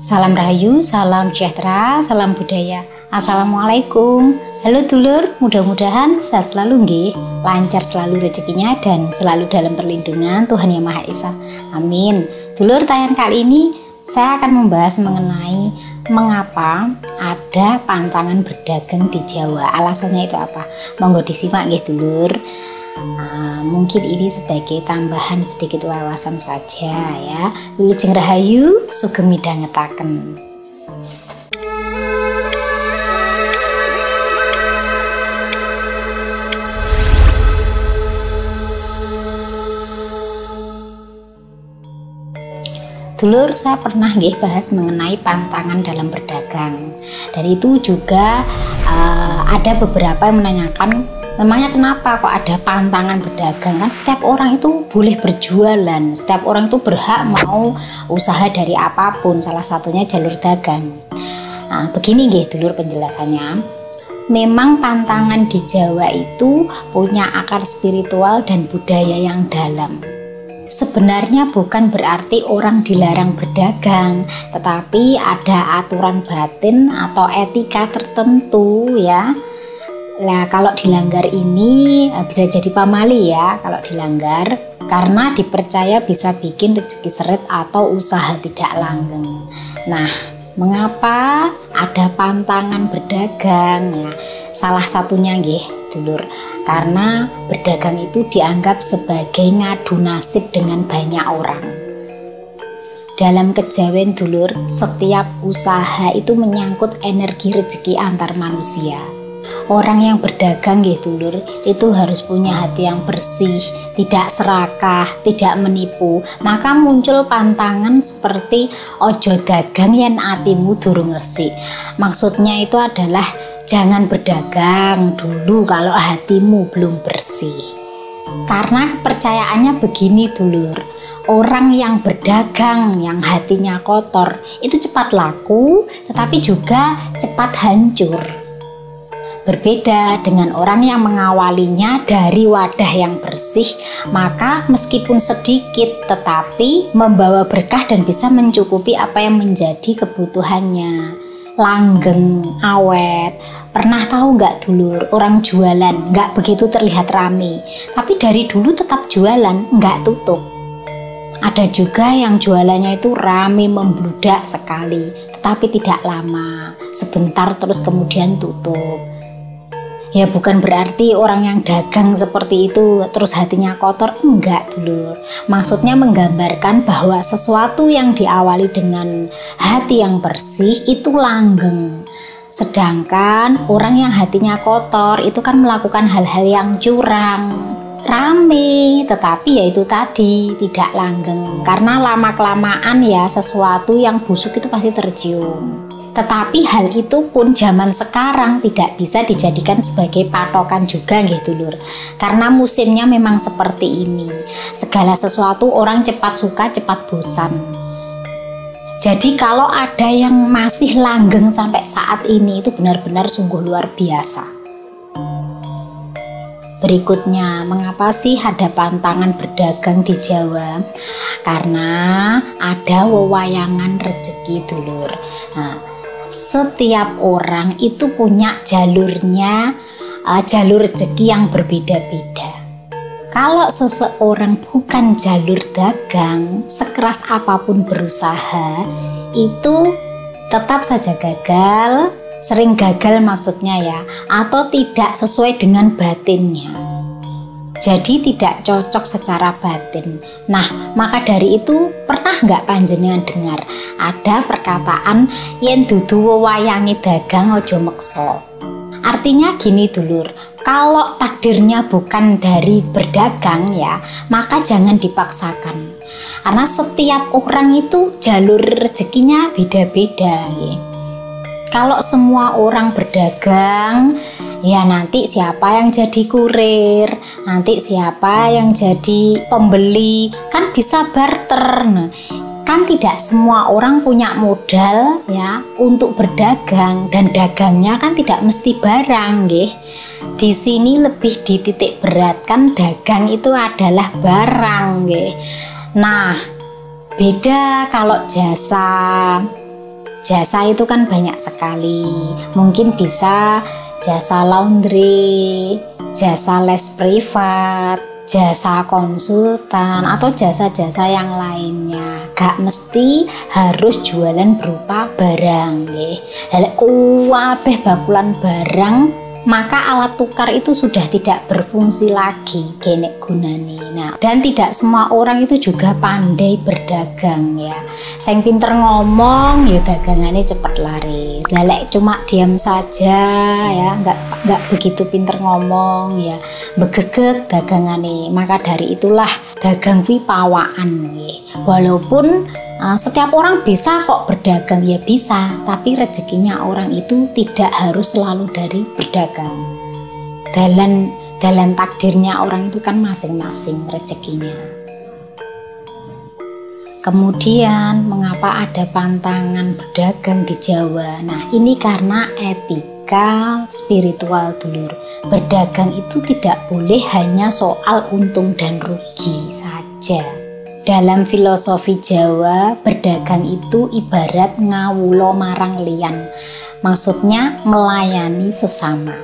Salam rahayu, salam sejahtera, salam budaya. Assalamualaikum. Halo dulur, mudah-mudahan sehat selalu nggih, lancar selalu rezekinya dan selalu dalam perlindungan Tuhan Yang Maha Esa. Amin. Dulur, tayangan kali ini saya akan membahas mengenai mengapa ada pantangan berdagang di Jawa. Alasannya itu apa? Monggo disimak nggih dulur. Mungkin ini sebagai tambahan sedikit wawasan saja ya. Wilujeng rahayu, sugeng midhangetaken. Dulur, saya pernah bahas mengenai pantangan dalam berdagang. Dan itu juga ada beberapa yang menanyakan, memangnya kenapa kok ada pantangan berdagang? Kan setiap orang itu boleh berjualan, setiap orang itu berhak mau usaha dari apapun, salah satunya jalur dagang. Nah, begini dulur penjelasannya. Memang pantangan di Jawa itu punya akar spiritual dan budaya yang dalam. Sebenarnya bukan berarti orang dilarang berdagang, tetapi ada aturan batin atau etika tertentu ya. Nah, kalau dilanggar ini bisa jadi pamali ya kalau dilanggar, karena dipercaya bisa bikin rezeki seret atau usaha tidak langgeng. Nah, mengapa ada pantangan berdagang ya? Salah satunya dulur, karena berdagang itu dianggap sebagai ngadu nasib dengan banyak orang. Dalam kejawen dulur, setiap usaha itu menyangkut energi rezeki antar manusia. Orang yang berdagang dulur, itu harus punya hati yang bersih, tidak serakah, tidak menipu. Maka muncul pantangan seperti ojo dagang yen atimu durung resik. Maksudnya itu adalah jangan berdagang dulu kalau hatimu belum bersih. Karena kepercayaannya begini dulur, orang yang berdagang yang hatinya kotor itu cepat laku tetapi juga cepat hancur. Berbeda dengan orang yang mengawalinya dari wadah yang bersih, maka meskipun sedikit tetapi membawa berkah dan bisa mencukupi apa yang menjadi kebutuhannya. Langgeng, awet. Pernah tahu nggak dulur, orang jualan nggak begitu terlihat rame, tapi dari dulu tetap jualan, nggak tutup. Ada juga yang jualannya itu rame membludak sekali, tetapi tidak lama, sebentar terus kemudian tutup. Ya bukan berarti orang yang dagang seperti itu terus hatinya kotor, enggak dulur. Maksudnya menggambarkan bahwa sesuatu yang diawali dengan hati yang bersih itu langgeng. Sedangkan orang yang hatinya kotor itu kan melakukan hal-hal yang curang, rame, tetapi ya itu tadi tidak langgeng. Karena lama-kelamaan ya sesuatu yang busuk itu pasti tercium. Tetapi hal itu pun zaman sekarang tidak bisa dijadikan sebagai patokan juga dulur. Karena musimnya memang seperti ini. Segala sesuatu orang cepat suka, cepat bosan. Jadi kalau ada yang masih langgeng sampai saat ini itu benar-benar sungguh luar biasa. Berikutnya, mengapa sih ada pantangan berdagang di Jawa? Karena ada wewayangan rezeki dulur. Nah, setiap orang itu punya jalurnya, jalur rezeki yang berbeda-beda. Kalau seseorang bukan jalur dagang, sekeras apapun berusaha, itu tetap saja gagal, sering gagal maksudnya ya, atau tidak sesuai dengan batinnya. Jadi tidak cocok secara batin. Nah, maka dari itu pernah nggak panjenengan dengar ada perkataan yen dudu wewayange dagang ojo meksa. Artinya gini dulur, kalau takdirnya bukan dari berdagang ya, maka jangan dipaksakan. Karena setiap orang itu jalur rezekinya beda-beda ya. Kalau semua orang berdagang, ya nanti siapa yang jadi kurir, nanti siapa yang jadi pembeli, kan bisa barter. Nah, kan tidak semua orang punya modal ya untuk berdagang, dan dagangnya kan tidak mesti barang Di sini lebih dititik beratkan dagang itu adalah barang Nah, beda kalau jasa. Jasa itu kan banyak sekali, mungkin bisa jasa laundry, jasa les privat, jasa konsultan, atau jasa-jasa yang lainnya. Gak mesti harus jualan berupa barang nggih. Lek kuwabeh bakulan barang, maka alat tukar itu sudah tidak berfungsi lagi genek gunane. Nah, dan tidak semua orang itu juga pandai berdagang ya. Sing pinter ngomong ya dagangane cepet laris. Lek cuma diam saja ya, nggak begitu pinter ngomong ya, begegek dagangane. Maka dari itulah dagang kuwi pawaan nggih. Walaupun setiap orang bisa kok berdagang, ya bisa, tapi rezekinya orang itu tidak harus selalu dari berdagang. Dalam takdirnya orang itu kan masing-masing rezekinya. Kemudian mengapa ada pantangan berdagang di Jawa? Nah, ini karena etika spiritual dulur. Berdagang itu tidak boleh hanya soal untung dan rugi saja. Dalam filosofi Jawa, berdagang itu ibarat ngawulo marang liyan. Maksudnya melayani sesama.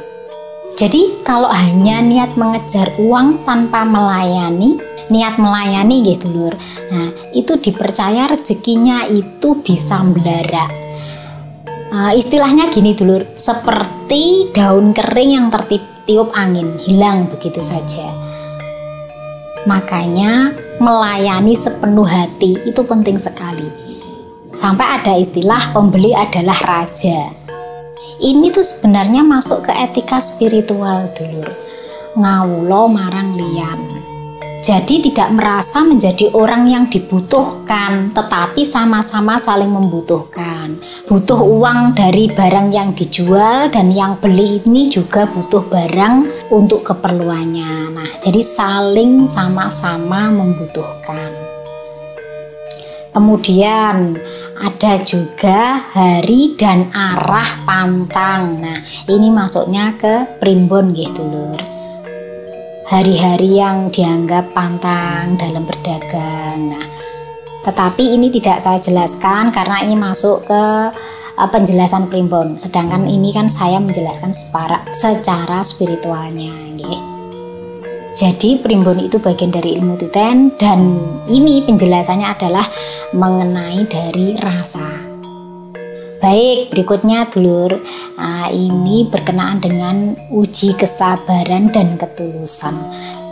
Jadi kalau hanya niat mengejar uang tanpa melayani, niat melayani gitu lur. Nah, itu dipercaya rezekinya itu bisa mblarak. Istilahnya gini dulur, seperti daun kering yang tertiup angin, hilang begitu saja. Makanya melayani sepenuh hati itu penting sekali. Sampai ada istilah pembeli adalah raja. Ini tuh sebenarnya masuk ke etika spiritual dulur. Ngawulo marang liyan. Jadi tidak merasa menjadi orang yang dibutuhkan, tetapi sama-sama saling membutuhkan. Butuh uang dari barang yang dijual, dan yang beli ini juga butuh barang untuk keperluannya. Nah, jadi saling sama-sama membutuhkan. Kemudian ada juga hari dan arah pantang. Nah, ini masuknya ke primbon gitu lur. Hari-hari yang dianggap pantang dalam berdagang. Nah, tetapi ini tidak saya jelaskan karena ini masuk ke penjelasan primbon. Sedangkan ini kan saya menjelaskan secara spiritualnya, nggih. Jadi primbon itu bagian dari ilmu titen, dan ini penjelasannya adalah mengenai dari rasa. Baik, berikutnya dulur, ini berkenaan dengan uji kesabaran dan ketulusan.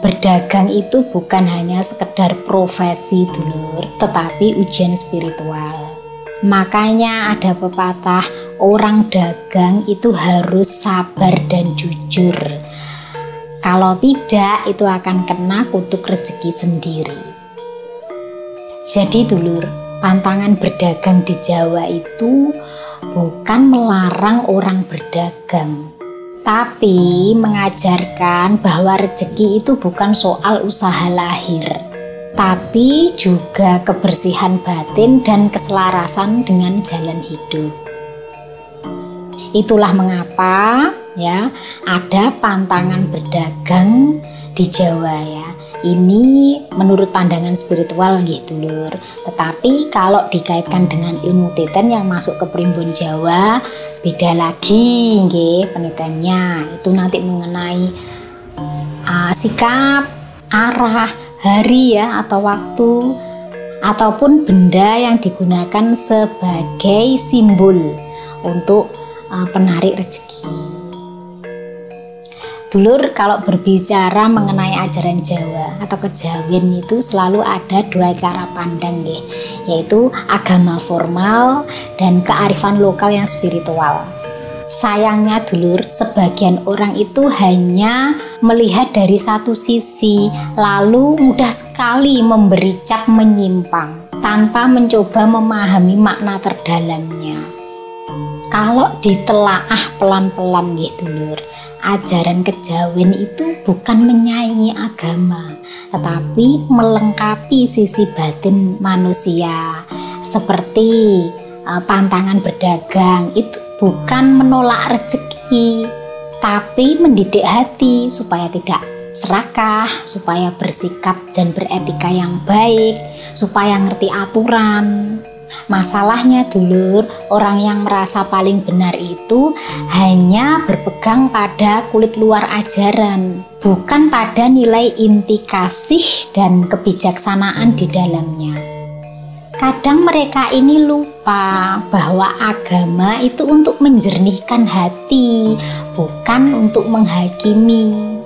Berdagang itu bukan hanya sekedar profesi dulur, tetapi ujian spiritual. Makanya ada pepatah, orang dagang itu harus sabar dan jujur. Kalau tidak, itu akan kena kutuk rezeki sendiri. Jadi dulur, pantangan berdagang di Jawa itu bukan melarang orang berdagang, tapi mengajarkan bahwa rezeki itu bukan soal usaha lahir, tapi juga kebersihan batin dan keselarasan dengan jalan hidup. Itulah mengapa ya ada pantangan berdagang di Jawa ya. Ini menurut pandangan spiritual gitu lur. Tetapi kalau dikaitkan dengan ilmu titen yang masuk ke primbon Jawa, beda lagi nggih penitennya. Itu nanti mengenai sikap, arah, hari ya atau waktu, ataupun benda yang digunakan sebagai simbol untuk penarik rezeki. Dulur, kalau berbicara mengenai ajaran Jawa atau kejawen itu selalu ada dua cara pandang ya, yaitu agama formal dan kearifan lokal yang spiritual. Sayangnya dulur, sebagian orang itu hanya melihat dari satu sisi, lalu mudah sekali memberi cap menyimpang tanpa mencoba memahami makna terdalamnya. Kalau ditelaah pelan-pelan ya dulur, ajaran kejawen itu bukan menyaingi agama, tetapi melengkapi sisi batin manusia. Seperti pantangan berdagang itu bukan menolak rezeki, tapi mendidik hati supaya tidak serakah, supaya bersikap dan beretika yang baik, supaya ngerti aturan. Masalahnya dulur, orang yang merasa paling benar itu hanya berpegang pada kulit luar ajaran, bukan pada nilai inti kasih dan kebijaksanaan di dalamnya. Kadang mereka ini lupa bahwa agama itu untuk menjernihkan hati, bukan untuk menghakimi.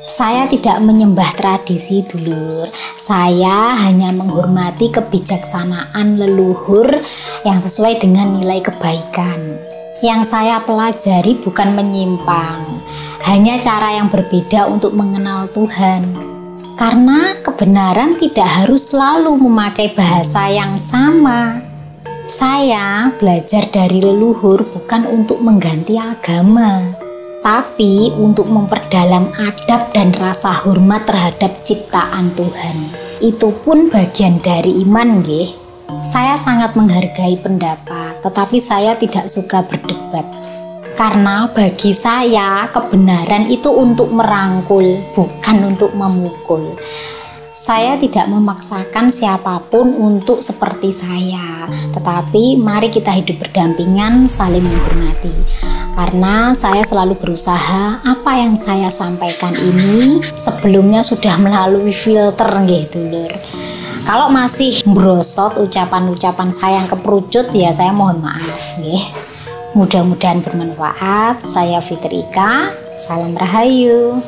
Saya tidak menyembah tradisi dulur, saya hanya menghormati kebijaksanaan leluhur yang sesuai dengan nilai kebaikan. Yang saya pelajari bukan menyimpang, hanya cara yang berbeda untuk mengenal Tuhan. Karena kebenaran tidak harus selalu memakai bahasa yang sama. Saya belajar dari leluhur bukan untuk mengganti agama, tapi untuk memperdalam adab dan rasa hormat terhadap ciptaan Tuhan. Itu pun bagian dari iman, nggih. Saya sangat menghargai pendapat, tetapi saya tidak suka berdebat. Karena bagi saya kebenaran itu untuk merangkul, bukan untuk memukul. Saya tidak memaksakan siapapun untuk seperti saya, tetapi mari kita hidup berdampingan, saling menghormati. Karena saya selalu berusaha apa yang saya sampaikan ini sebelumnya sudah melalui filter nggih dulur. Kalau masih brosot ucapan-ucapan saya yang keperucut, ya saya mohon maaf nggih. Mudah-mudahan bermanfaat. Saya Fitrika, salam rahayu.